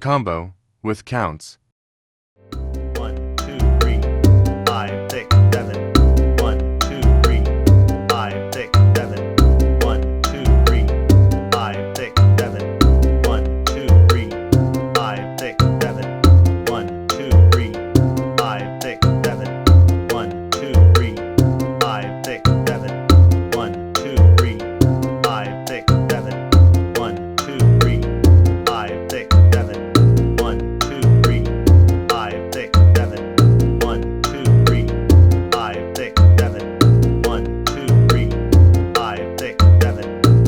combo with counts. 1, 2, 3, 5, 6, 7. 1, 2, 3, 5, 6, 7. 1, 2, 3, 5, 6, 7. 1, 2, 3, 5, 6, 7. 1, 2, 3, 5, 6, 7. 1, 2, 3, 5, 6, 7. 1, 2, 3, 5, 6, 7. 1, 2, 3, 5, 6, 7. 1, 2, 3, 5, 6, 7. 1, 2, 3, 5, 6, 7. 1, 2, 3, 5, 6, 7.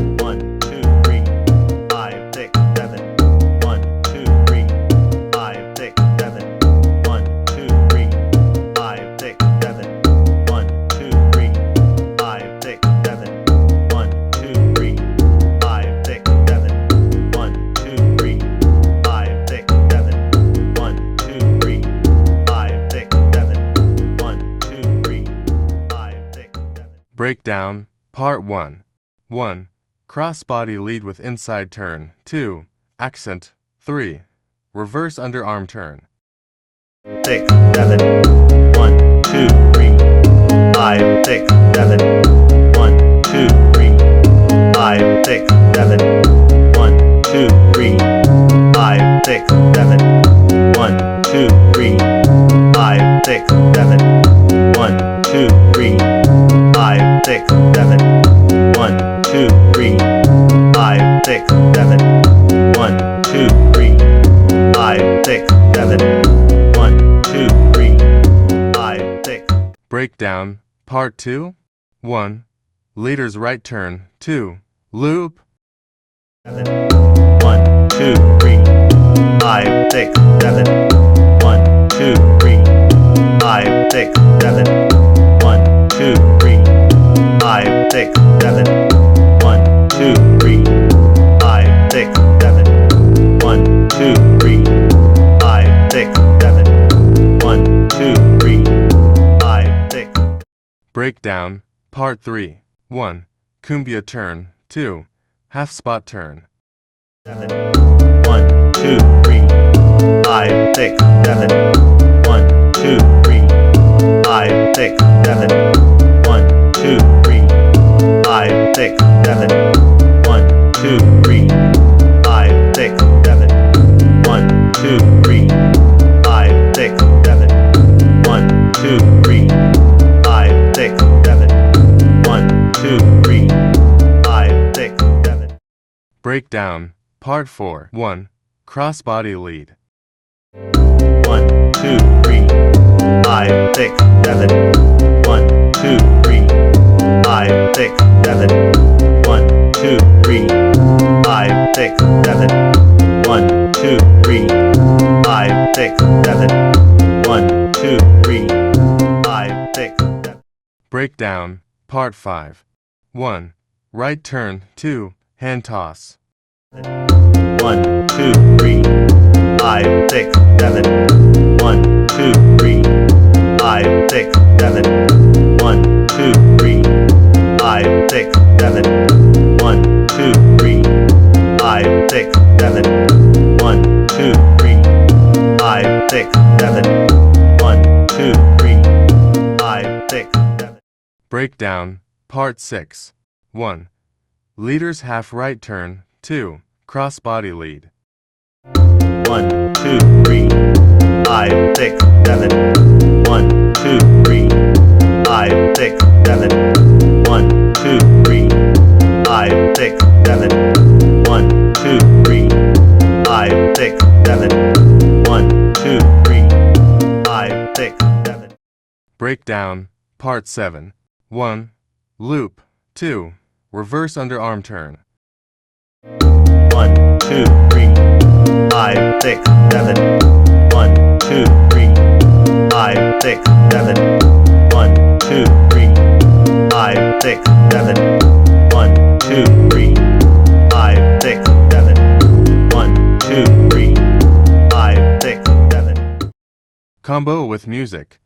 1, 2, 3, 5, 6, 7. 1, 2, 3, 5, 6, 7. 1, 2, 3, 5, 6, 7. 1, 2, 3, 5, 6, 7. 1, 2, 3, 5, 6, 7. 1, 2, 3, 5, 6, 7. 1, 2, 3, 5, 6, 7. 1, 2, 3, 5, 6, 7. Breakdown, Part 1. 1. Cross-body lead with inside turn. 2. Accent. 3. Reverse underarm turn. 6, 7. 1, 2, 3, 5, 6, 7. 1, 2, 3, 5, 6, 7. 1, 2, 3, 5, 6, 7. 1, 2, 3, 5, 6, 7. 1, 2, 3, 5, 6, 7. 1, 2, 3, 5, 6, 7. 1, 2, 3, 5, 6, 7. 1, 2, 3, 5, 6. Breakdown, Part 2. 1. Leader's right turn. 2. Loop. 7. 1, 2, 3, 5, 6, 7. 1, 2, 3, 5, 6, 7. 1, 2, 3, 5, 6, 7. 1, 2, 3, 5, 6, 7. 1, 2, 3, 5, 6, 7. 1, 2, 3, 5, 6. Breakdown, Part 3. 1. Cumbia Turn. 2. Half spot turn. 7. 1, 2, 3, 5, 6, 7. 1, 2, 3, 5, 6, 7. 1, 2, 3, 5, 6, 7. 1, 2, 3, 5, 6, 7. 1, 2, 3, 5, 6, 7. 1, 2, 3, 5, 6, 7. 1, 2, 3, 5, 6, 7. Breakdown, Part 4. 1. Cross-body lead. 1, 2, 3, 5, 6, 7. 1, 2, 3, 5, 6, 7. 1, 2, 3, 5, 6, 7. 1, 2, 3, 5, 6, 7. 1, 2, 3, 5, 6, 7. Breakdown, Part 5. 1. Right turn. 2. Hand toss. 1, 2, 3, 5, 6, 7. 1, 2, 3, 5, 6, 7. 1, 2, 3, 5, 6, 7. 1, 2, 3, 5, 6, 7. 1, 2, 3, 5, 6, 7. 1, 2, 3, 5, 6, 7. Breakdown, Part 6. 1. Leader's half right turn. 2. Cross-body lead. 1, 2, 3, 5, 6, 7. 1, 2, 3, 5, 6, 7. 1, 2, 3, 5, 6, 7. 1, 2, 3, 5, 6, 7. 1, 2, 3, 5, 6, 7. Breakdown, Part 7. 1. Loop. 2. Reverse underarm turn. 1, 2, 3, 5, 6, 7. 1, 2, 3, 5, 6, 7. 1, 2, 3, 5, 6, 7. 1, 2, 3, 5, 6, 7. 1, 2, 3, 5, 6, 7. Combo with music.